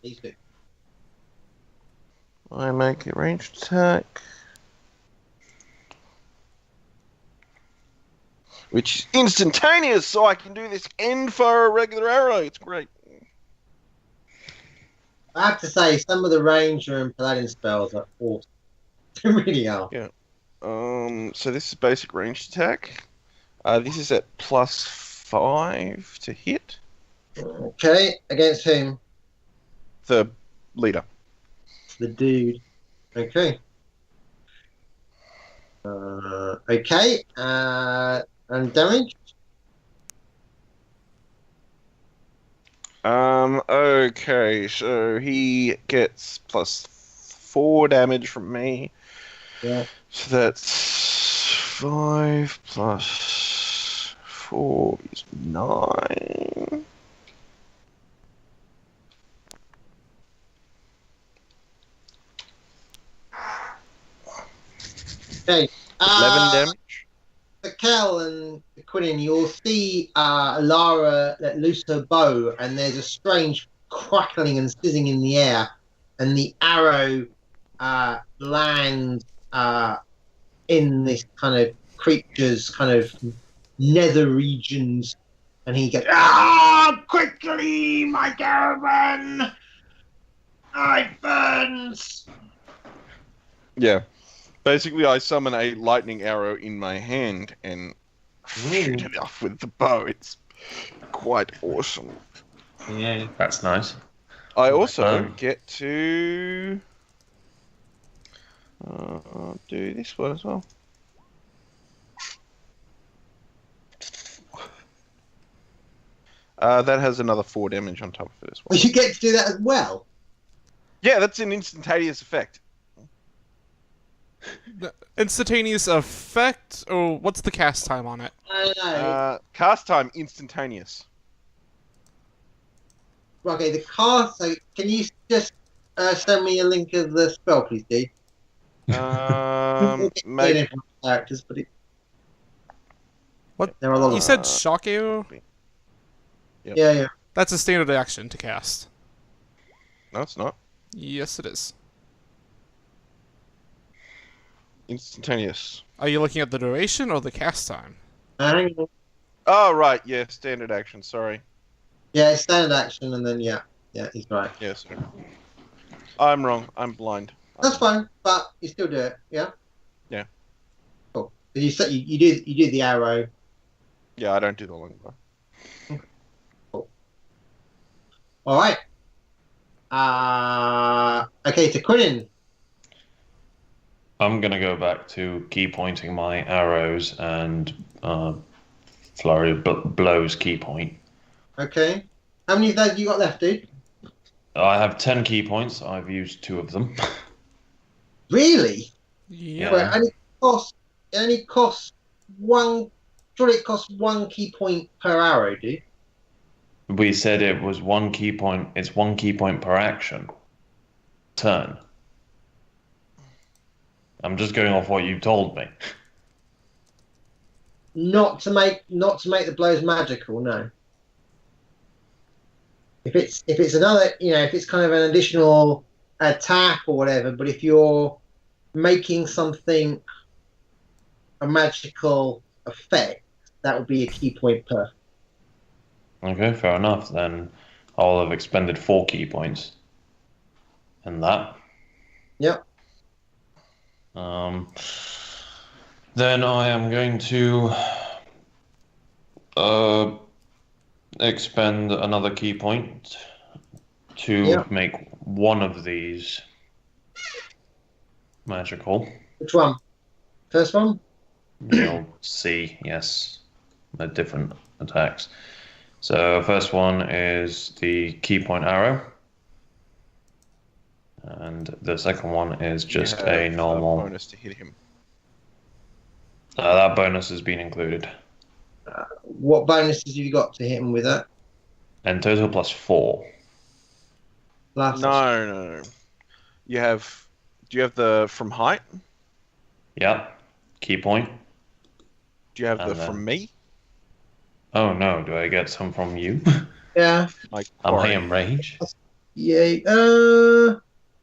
These two. I make a ranged attack. Which is instantaneous, so I can do this and fire a regular arrow. It's great. I have to say, some of the Ranger and Paladin spells are awesome. They really are. Yeah. So this is basic ranged attack. This is at +5 to hit. Okay, against whom? The leader. The dude. Okay. Okay. And damage? Okay, so he gets +4 damage from me. Yeah. So that's 5 plus 4 is 9. Okay. 11 damage. Kel and Quinn, you'll see Lara let loose her bow, and there's a strange crackling and sizzing in the air, and the arrow lands in this kind of creature's kind of nether regions, and he goes, "Ah, quickly, my caravan! It burns!" Yeah. Basically, I summon a lightning arrow in my hand and shoot it off with the bow. It's quite awesome. Yeah, that's nice. I also get to do this one as well. That has another 4 damage on top of it as well. Well, you get to do that as well. Yeah, that's an instantaneous effect. Instantaneous effect, or what's the cast time on it? I don't know. Cast time instantaneous. Okay, the cast. So can you just send me a link of the spell, please, dude? Maybe. Characters, but What? there are a lot You of. said shock arrow? Yep. Yeah. That's a standard action to cast. No, it's not. Yes, it is. Instantaneous. Are you looking at the duration or the cast time? Hang on. Oh, right. Yeah, standard action. Sorry. Yeah, it's standard action, and then yeah, he's right. Yeah, sorry. I'm wrong. I'm blind. That's fine, but you still do it, yeah. Yeah. Cool. You do the arrow. Yeah, I don't do the longbow. Cool. All right. Okay, to Quinn. I'm gonna go back to key pointing my arrows and flurry of blows key point. Okay. How many of those you got left, dude? I have 10 key points. I've used 2 of them. Really? Yeah. Well, it only costs one. Surely it costs 1 key point per arrow, dude. We said it was 1 key point. It's 1 key point per action. Turn. I'm just going off what you told me. Not to make the blows magical, no. If it's another, if it's kind of an additional attack or whatever, but if you're making something a magical effect, that would be a key point per. Okay, fair enough. Then I'll have expended 4 key points. And that. Yep. Then I am going to expend another key point to make one of these magical. Which one? First one? You'll see, yes, the different attacks. So first one is the key point arrow. And the second one is just a normal bonus to hit him. That bonus has been included. What bonuses have you got to hit him with that? And total plus 4. No. You have. Do you have the from height? Yeah. Key point. Do you have the from me? Oh no, do I get some from you? Yeah. I'm high in range. Yeah.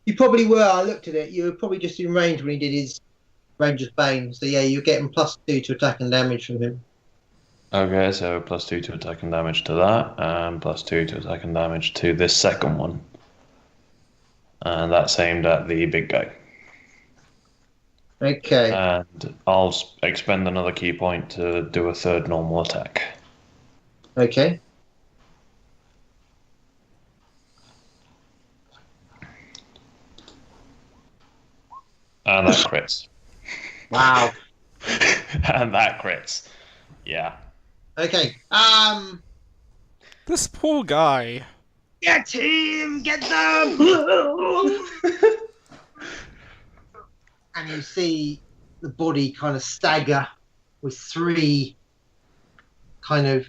You probably were. I looked at it. You were probably just in range when he did his Ranger's Bane. So yeah, you're getting +2 to attack and damage from him. Okay, so +2 to attack and damage to that, and +2 to attack and damage to this second one. And that's aimed at the big guy. Okay. And I'll expend another key point to do a third normal attack. Okay. And that crits. Wow. And that crits. Yeah. Okay. This poor guy. Get him! Get them! And you see the body kind of stagger with 3 kind of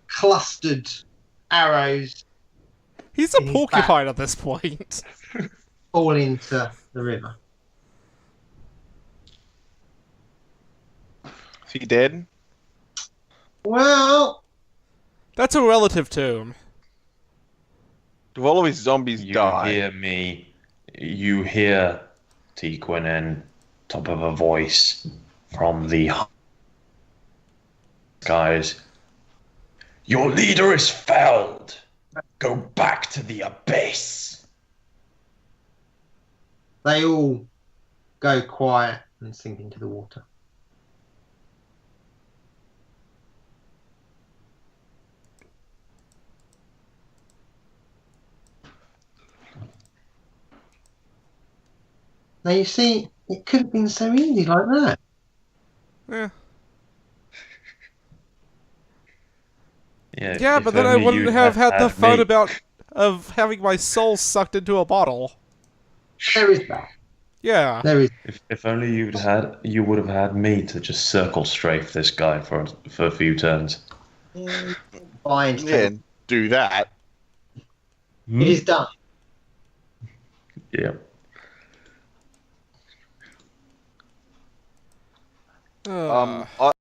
clustered arrows He's a In his porcupine at this point. fall into the river. Is he dead? Well, That's a relative tomb. Do all of his zombies You die? hear me. You hear T. Quinen top of a voice from the skies. Your leader is felled. Go back to the abyss. They all go quiet and sink into the water. Now you see, it could have been so easy like that. Yeah. Yeah, But if then I only wouldn't you'd have had the fun me. of having my soul sucked into a bottle. There is that. Yeah. There is. If only you would have had me to just circle strafe this guy for a few turns. Fine. Yeah, do that. It is done. Yeah. I